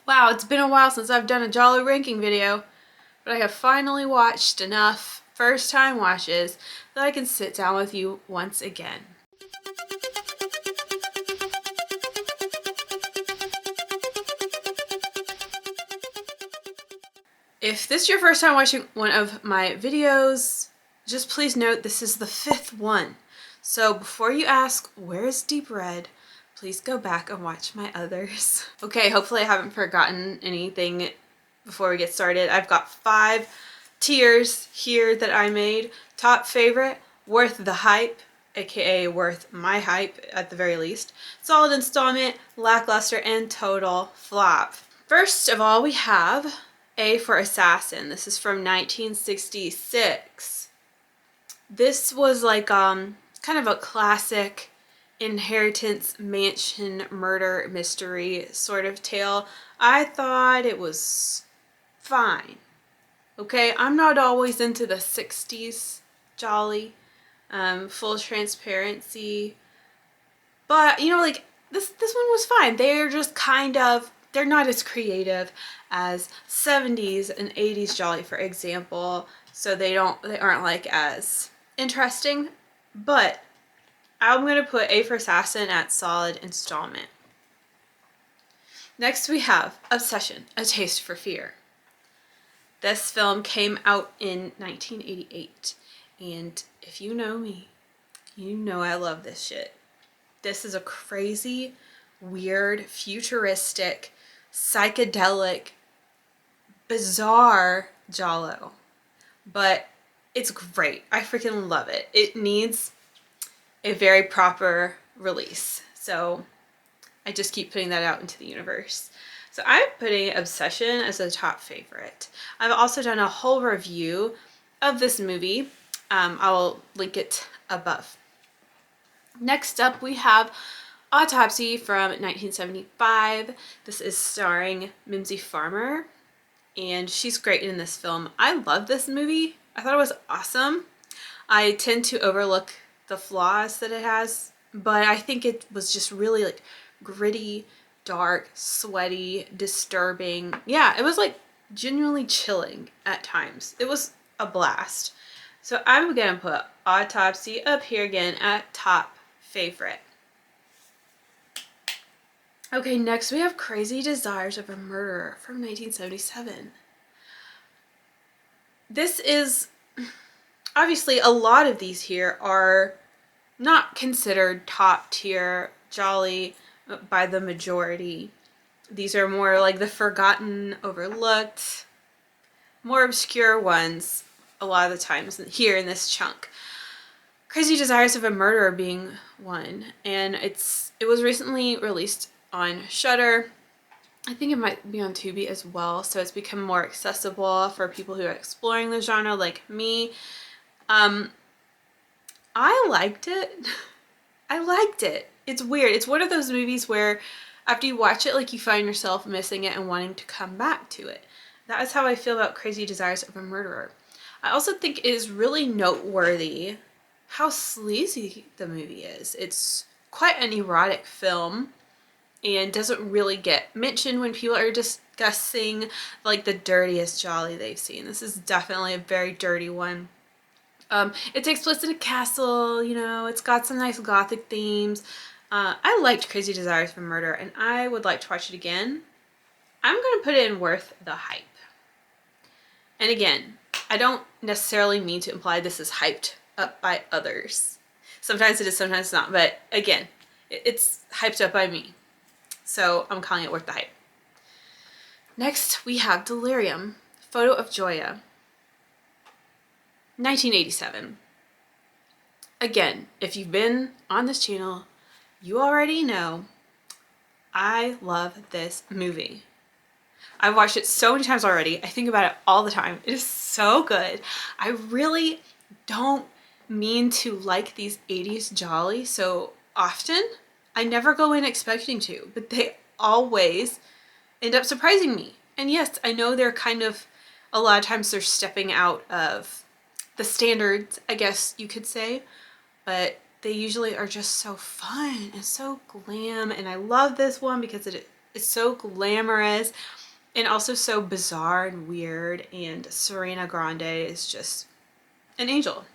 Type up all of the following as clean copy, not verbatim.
Wow, it's been a while since I've done a Giallo ranking video, but I have finally watched enough first-time watches that I can sit down with you once again. If this is your first time watching one of my videos, just please note this is the 5th one. So before you ask, where is Deep Red? Please go back and watch my others. Okay, hopefully I haven't forgotten anything before we get started. I've got 5 tiers here that I made. Top favorite, worth the hype, aka worth my hype at the very least. Solid installment, lackluster, and total flop. First of all, we have A for Assassin. This is from 1966. This was like kind of a classic inheritance mansion murder mystery sort of tale. I thought it was fine. Okay, I'm not always into the 60s gialli, full transparency, but you know, like this one was fine. They're just they're not as creative as 70s and 80s gialli, for example, so they aren't like as interesting, but I'm gonna put A for Assassin at solid installment. Next we have Obsession, A Taste for Fear. This film came out in 1988, and if you know me, you know I love this shit. This is a crazy, weird, futuristic, psychedelic, bizarre giallo, but it's great. I freaking love it. It needs a very proper release, so I just keep putting that out into the universe. So I'm putting Obsession as a top favorite. I've also done a whole review of this movie. I will link it above. Next up we have Autopsy from 1975. This is starring Mimsy Farmer, and she's great in this film. I love this movie. I thought it was awesome. I tend to overlook the flaws that it has, but I think it was just really like gritty, dark, sweaty, disturbing. Yeah, it was like genuinely chilling at times. It was a blast. So I'm gonna put Autopsy up here again at top favorite. Okay, next we have Crazy Desires of a Murderer from 1977. This is, obviously a lot of these here are not considered top tier gialli by the majority. These are more like the forgotten, overlooked, more obscure ones a lot of the times here in this chunk. Crazy Desires of a Murderer being one, and it was recently released on Shudder. I think it might be on Tubi as well, so it's become more accessible for people who are exploring the genre like me. I liked it. I liked it. It's weird. It's one of those movies where after you watch it, like you find yourself missing it and wanting to come back to it. That is how I feel about Crazy Desires of a Murderer. I also think it is really noteworthy how sleazy the movie is. It's quite an erotic film and doesn't really get mentioned when people are discussing like the dirtiest gialli they've seen. This is definitely a very dirty one. It takes place in a castle, you know, it's got some nice gothic themes. I liked Crazy Desires for Murder, and I would like to watch it again. I'm going to put it in worth the hype. And again, I don't necessarily mean to imply this is hyped up by others. Sometimes it is, sometimes it's not, but again, it's hyped up by me. So I'm calling it worth the hype. Next, we have Delirium, Photo of Joya. 1987. Again, if you've been on this channel, you already know I love this movie. I've watched it so many times already. I think about it all the time. It is so good. I really don't mean to like these 80s gialli so often. I never go in expecting to, but they always end up surprising me. And yes, I know they're kind of, a lot of times they're stepping out of the standards, I guess you could say, they usually are just so fun and so glam, and I love this one because it It's so glamorous and also so bizarre and weird, and Serena Grande is just an angel.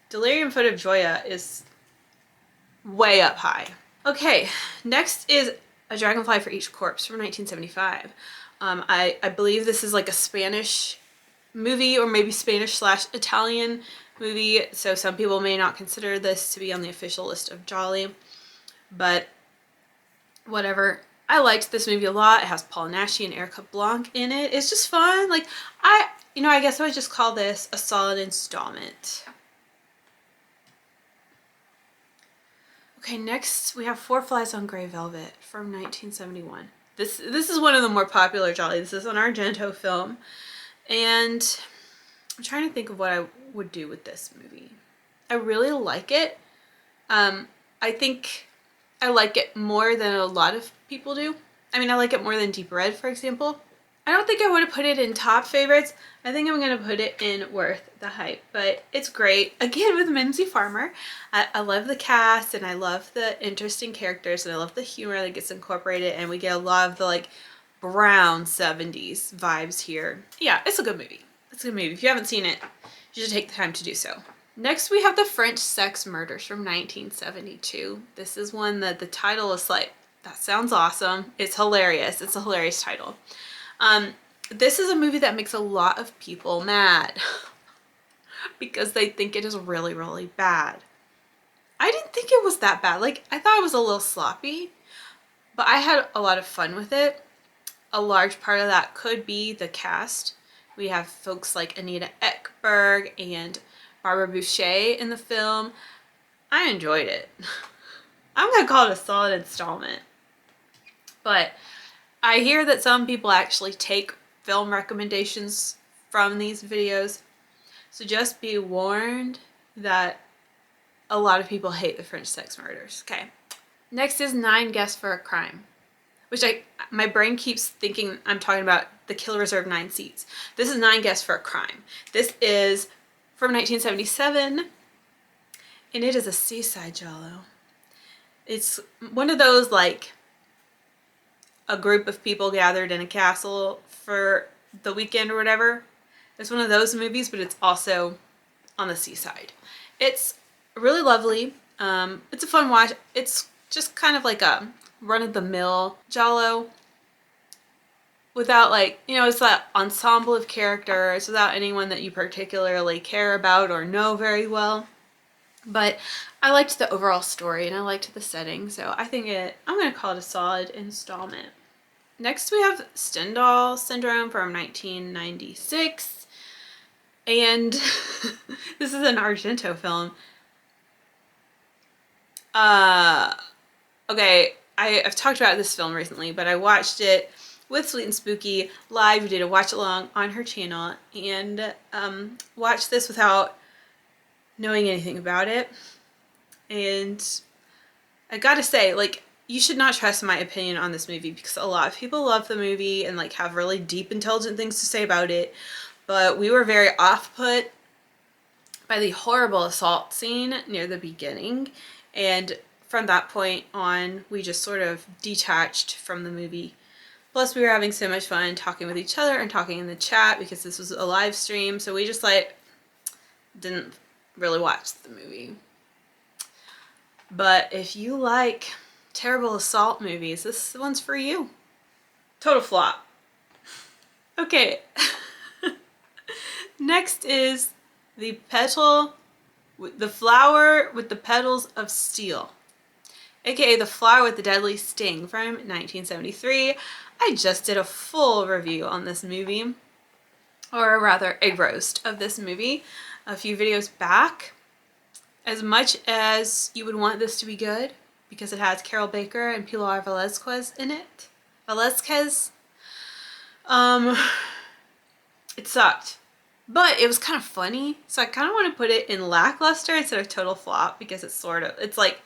Delirium Foot of Joya is way up high. Okay, next is A Dragonfly for Each Corpse from 1975. I believe this is like a Spanish movie, or maybe Spanish/Italian movie, so some people may not consider this to be on the official list of Gialli, but whatever. I liked this movie a lot. It has Paul Naschy and Erica Blanc in it. It's just fun. Like, I guess I would just call this a solid installment. Okay, next we have Four Flies on Grey Velvet from 1971. This is one of the more popular Gialli. This is an Argento film, and I'm trying to think of what I would do with this movie. I really like it. I think I like it more than a lot of people do. I mean, I like it more than Deep Red, for example. I don't think I would have put it in top favorites. I think I'm going to put it in worth the hype, but it's great. Again, with Mimsy Farmer. I love the cast, and I love the interesting characters, and I love the humor that gets incorporated, and we get a lot of the like brown 70s vibes here. Yeah, it's a good movie. It's a good movie. If you haven't seen it, you should take the time to do so. Next, we have The French Sex Murders from 1972. This is one that the title is like, that sounds awesome. It's hilarious. It's a hilarious title. This is a movie that makes a lot of people mad because they think it is really, really bad. I didn't think it was that bad. Like, I thought it was a little sloppy, but I had a lot of fun with it. A large part of that could be the cast. We have folks like Anita Ekberg and Barbara Boucher in the film. I enjoyed it. I'm gonna call it a solid installment. But I hear that some people actually take film recommendations from these videos. So just be warned that a lot of people hate The French Sex Murders. Okay. Next is 9 Guests for a Crime, which my brain keeps thinking I'm talking about The Killer Reserved 9 Seats. This is 9 Guests for a Crime. This is from 1977, and it is a seaside giallo. It's one of those, like, a group of people gathered in a castle for the weekend or whatever. It's one of those movies, but it's also on the seaside. It's really lovely. It's a fun watch. It's just kind of like a run-of-the-mill giallo without, like, you know, it's that ensemble of characters without anyone that you particularly care about or know very well. But I liked the overall story and I liked the setting, so I think I'm going to call it a solid installment. Next we have Stendhal Syndrome from 1996, and this is an Argento film. Okay, I've talked about this film recently, but I watched it with Sweet and Spooky live. We did a watch along on her channel, and watched this without knowing anything about it. And I gotta say, like, you should not trust my opinion on this movie because a lot of people love the movie and like have really deep, intelligent things to say about it. But we were very off-put by the horrible assault scene near the beginning. And from that point on, we just sort of detached from the movie. Plus, we were having so much fun talking with each other and talking in the chat because this was a live stream. So we just like didn't really watch the movie. But if you like terrible assault movies, this one's for you. Total flop. Okay. Next is the flower with the petals of steel, aka The Flower with the Deadly Sting from 1973. I just did a full review on this movie, or rather a roast of this movie a few videos back. As much as you would want this to be good, because it has Carol Baker and Pilar Velázquez in it. It sucked. But it was kind of funny, so I kind of want to put it in lackluster instead of total flop, because it's like,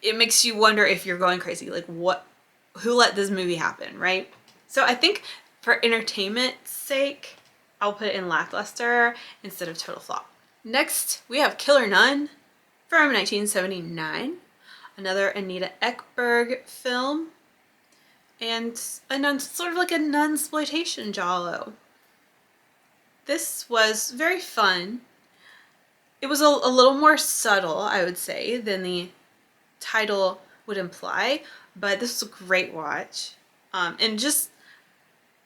it makes you wonder if you're going crazy. Like, who let this movie happen, right? So I think for entertainment's sake, I'll put it in lackluster instead of total flop. Next, we have Killer Nun from 1979, another Anita Ekberg film. and sort of like a nunsploitation giallo. This was very fun. It was a little more subtle, I would say, than the title would imply, but this was a great watch. And just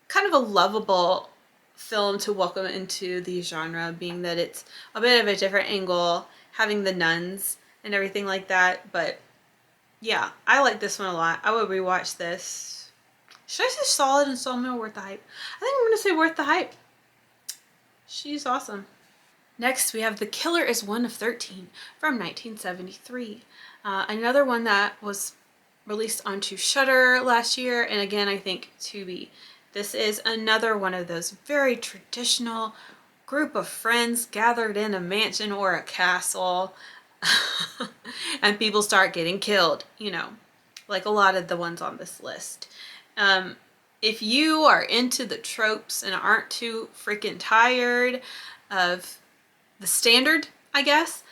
kind of a lovable film to welcome into the genre, being that it's a bit of a different angle, having the nuns and everything like that. But yeah, I like this one a lot. I would rewatch this. Should I say solid installment or worth the hype? I think I'm gonna say worth the hype. She's awesome. Next, we have The Killer is One of 13 from 1973. Another one that was released onto Shudder last year, and again, I think Tubi. This is another one of those very traditional group of friends gathered in a mansion or a castle, and people start getting killed, you know, like a lot of the ones on this list. If you are into the tropes and aren't too freaking tired of the standard, I guess,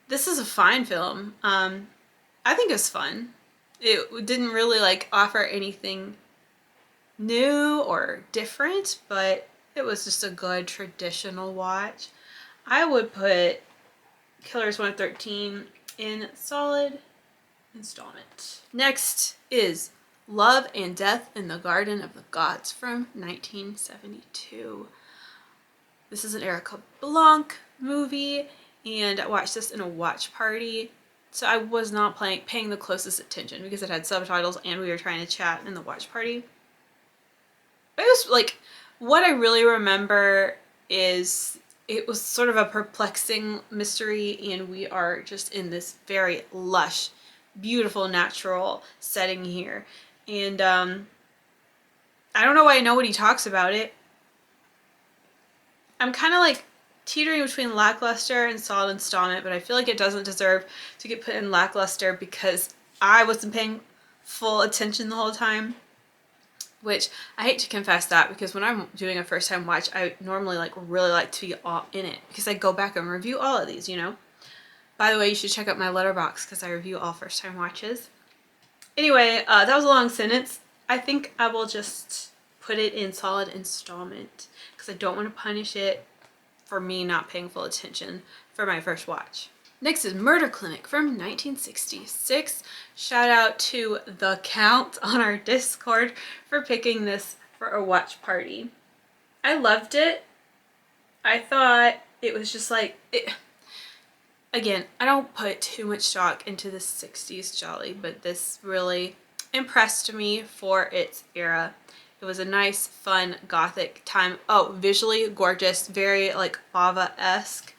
this is a fine film. I think it's fun. It didn't really like offer anything new or different, but it was just a good traditional watch. I would put Killers 1 of 13 in solid installment. Next is Love and Death in the Garden of the Gods from 1972. This is an Erica Blanc movie, and I watched this in a watch party. So I was not paying the closest attention because it had subtitles and we were trying to chat in the watch party. But it was like, what I really remember is it was sort of a perplexing mystery, and we are just in this very lush, beautiful, natural setting here. And I don't know why nobody talks about it. I'm kind of like teetering between lackluster and solid installment, but I feel like it doesn't deserve to get put in lackluster because I wasn't paying full attention the whole time. Which I hate to confess that, because when I'm doing a first time watch, I normally really like to be all in it because I go back and review all of these, you know. By the way, you should check out my Letterboxd because I review all first time watches. Anyway, that was a long sentence. I think I will just put it in solid installment because I don't want to punish it for me not paying full attention for my first watch. Next is Murder Clinic from 1966. Shout out to The Count on our Discord for picking this for a watch party. I loved it. I thought it was just like, again, I don't put too much stock into the 60s gialli, but this really impressed me for its era. It was a nice, fun, gothic time. Oh, visually gorgeous, very like Bava-esque.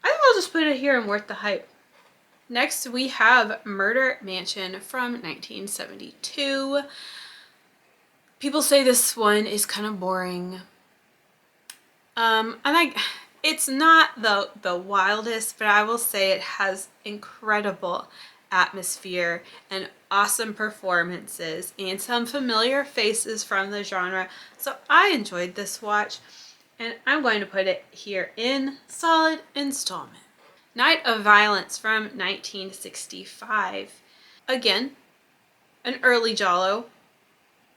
I think I'll just put it here and worth the hype. Next, we have Murder Mansion from 1972. People say this one is kind of boring. It's not the wildest, but I will say it has incredible atmosphere and awesome performances and some familiar faces from the genre. So I enjoyed this watch, and I'm going to put it here in solid installment. Night of Violence from 1965. Again, an early giallo.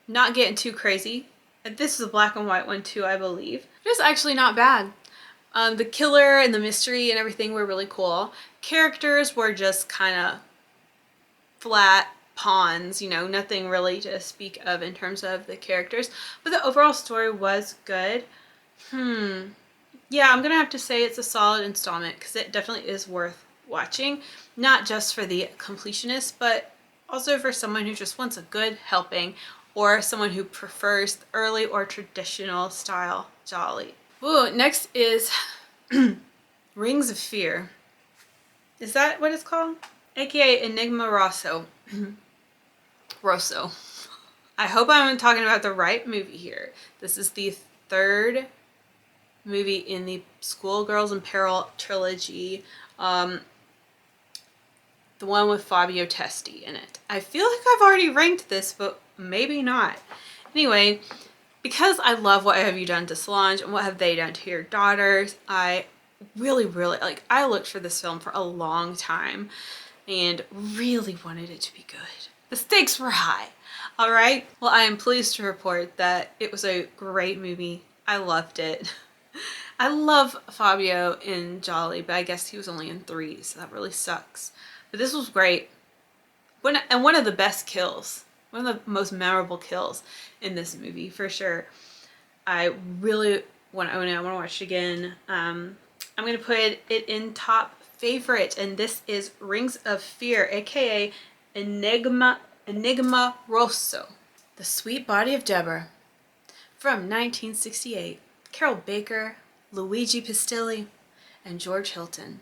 Not getting too crazy. This is a black and white one too, I believe. It's actually not bad. The killer and the mystery and everything were really cool. Characters were just kind of flat pawns, you know, nothing really to speak of in terms of the characters. But the overall story was good. Yeah, I'm gonna have to say it's a solid installment because it definitely is worth watching. Not just for the completionist, but also for someone who just wants a good helping, or someone who prefers early or traditional style gialli. Ooh, next is Rings of Fear. Is that what it's called? AKA Enigma Roso. Roso. I hope I'm talking about the right movie here. This is the third movie in the Schoolgirls in Peril trilogy. The one with Fabio Testi in it. I feel like I've already ranked this, but maybe not. Anyway, because I love What Have You Done to Solange and What Have They Done to Your Daughters, I really, I looked for this film for a long time and really wanted it to be good. The stakes were high. All right. Well, I am pleased to report that it was a great movie. I loved it. I love Fabio in Giallo, but I guess he was only in 3, so that really sucks. But this was great. And one of the best kills. One of the most memorable kills in this movie, for sure. I really want to watch it again. I'm going to put it in top favorite, and this is Rings of Fear, aka Enigma Roso. The Sweet Body of Deborah from 1968. Carroll Baker, Luigi Pistilli, and George Hilton.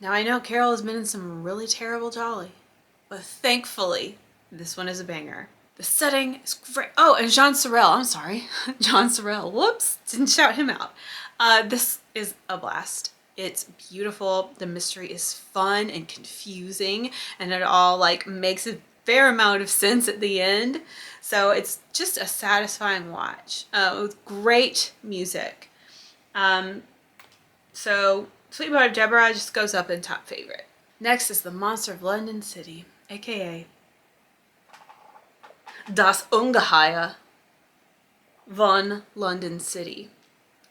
Now I know Carroll has been in some really terrible Gialli, but thankfully this one is a banger. The setting is great. Oh, and Jean Sorel. I'm sorry. Jean Sorel. Whoops. Didn't shout him out. This is a blast. It's beautiful. The mystery is fun and confusing, and it all like makes a fair amount of sense at the end. So it's just a satisfying watch with great music. So Sweet Body of Deborah just goes up in top favorite. Next is The Monster of London City, aka Das Ungeheuer von London City,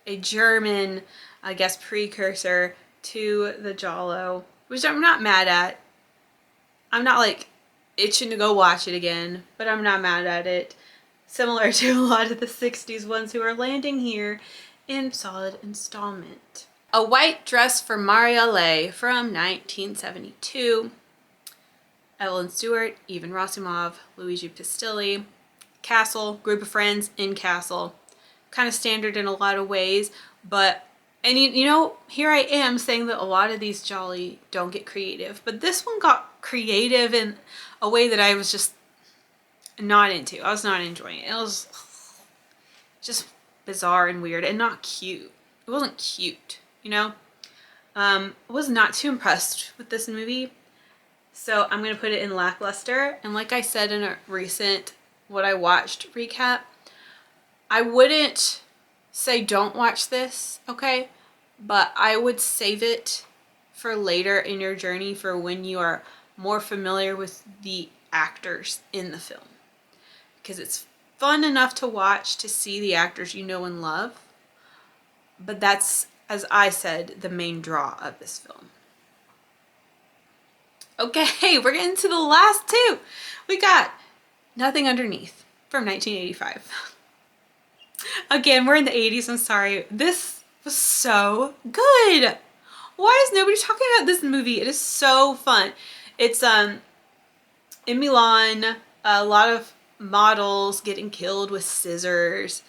a German, I guess, precursor to the Giallo, which I'm not mad at. I'm not like itching to go watch it again, but I'm not mad at it. Similar to a lot of the 60s ones who are landing here in solid installment. A White Dress for Mariale from 1972. Evelyn Stewart, Ivan Rasimov, Luigi Pistilli. Castle, group of friends in Castle. Kind of standard in a lot of ways, but, and you know, here I am saying that a lot of these Gialli don't get creative, but this one got creative in a way that I was just not into. I was not enjoying it. It was just bizarre and weird and not cute. It wasn't cute, you know? I was not too impressed with this movie. So I'm going to put it in lackluster. And like I said in a recent what I watched recap, I wouldn't say don't watch this, okay? But I would save it for later in your journey, for when you are more familiar with the actors in the film. Because it's fun enough to watch to see the actors you know and love. But that's, as I said, the main draw of this film. Okay, we're getting to the last two. We got Nothing Underneath from 1985. Again, we're in the 80s, I'm sorry. This was so good. Why is nobody talking about this movie? It is so fun. It's in Milan, a lot of models getting killed with scissors,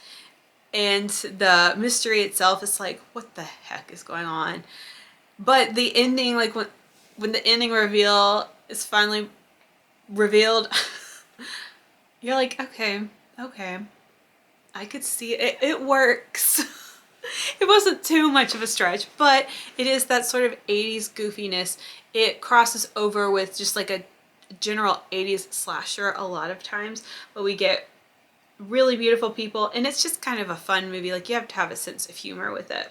and the mystery itself is like, what the heck is going on? But the ending, like when the ending reveal is finally revealed, you're like, okay, I could see it. It works. It wasn't too much of a stretch, but it is that sort of 80s goofiness. It crosses over with just like a general 80s slasher a lot of times, but we get really beautiful people, and it's just kind of a fun movie. Like, you have to have a sense of humor with it.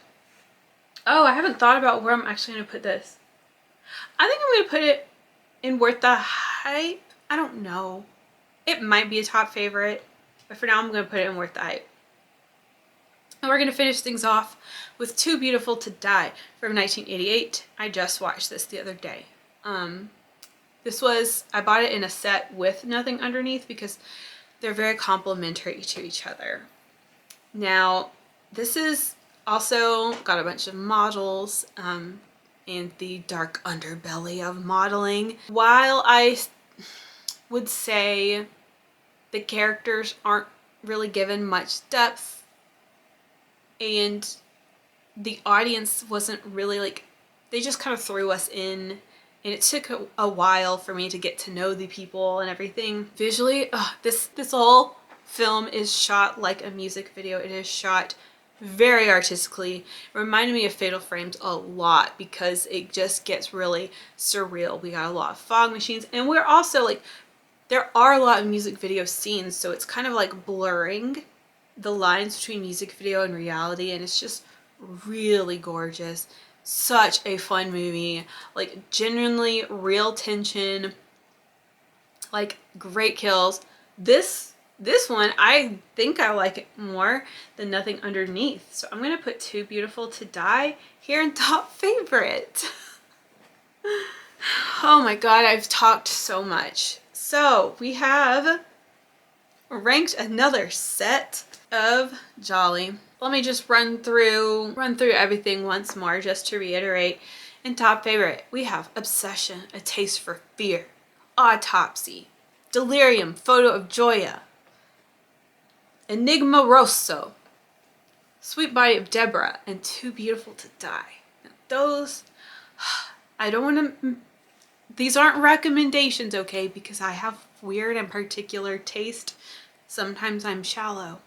Oh, I haven't thought about where I'm actually going to put this. I think I'm going to put it in Worth the Hype. I don't know. It might be a top favorite, but for now I'm going to put it in Worth the Hype. And we're going to finish things off with Too Beautiful to Die from 1988. I just watched this the other day. I bought it in a set with Nothing Underneath because they're very complementary to each other. Now, this is also got a bunch of models and the dark underbelly of modeling. While I would say the characters aren't really given much depth, and the audience wasn't really like, they just kind of threw us in, and it took a while for me to get to know the people and everything. Visually, this whole film is shot like a music video. It is shot very artistically. It reminded me of Fatal Frames a lot because it just gets really surreal. We got a lot of fog machines, and we're also like, there are a lot of music video scenes, so it's kind of like blurring the lines between music video and reality, and it's just really gorgeous. Such a fun movie, like genuinely real tension, Like, great kills. This one, I think I like it more than Nothing Underneath. So I'm gonna put Too Beautiful to Die here in top favorite. Oh my god, I've talked so much. So we have ranked another set of gialli. Let me just run through everything once more just to reiterate. In top favorite, we have Obsession, A Taste for Fear, Autopsy, Delirium, Photo of Joya, Enigma Roso, Sweet Body of Deborah, and Too Beautiful to Die. Now those, I don't want to, these aren't recommendations, okay, because I have weird and particular taste. Sometimes I'm shallow.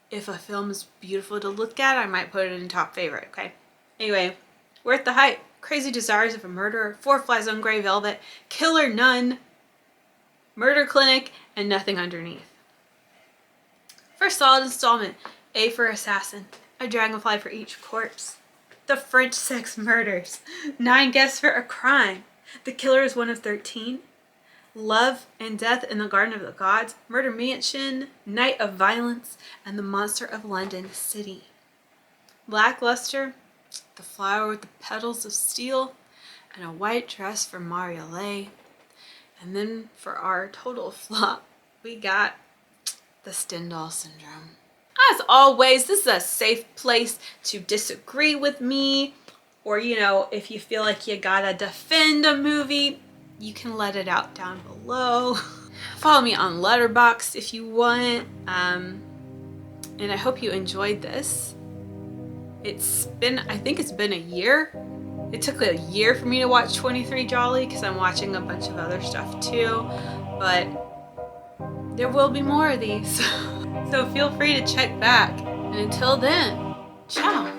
If a film is beautiful to look at, I might put it in top favorite, okay? Anyway, Worth the Hype, Crazy Desires of a Murderer, Four Flies on Grey Velvet, Killer Nun, Murder Clinic, and Nothing Underneath. First solid installment, A for Assassin, A Dragonfly for Each Corpse, The French Sex Murders, 9 Guests for a Crime, The Killer is One of 13, Love and Death in the Garden of the Gods, Murder Mansion, Night of Violence, and The Monster of London City. Lackluster, The Flower with the Petals of Steel, and A White Dress for Mariole. And then for our total flop, we got The Stendhal Syndrome. As always, this is a safe place to disagree with me, or, you know, if you feel like you gotta defend a movie, you can let it out down below. Follow me on Letterboxd if you want. And I hope you enjoyed this. I think it's been a year. It took a year for me to watch 23 Gialli because I'm watching a bunch of other stuff too. But there will be more of these. So feel free to check back. And until then, ciao.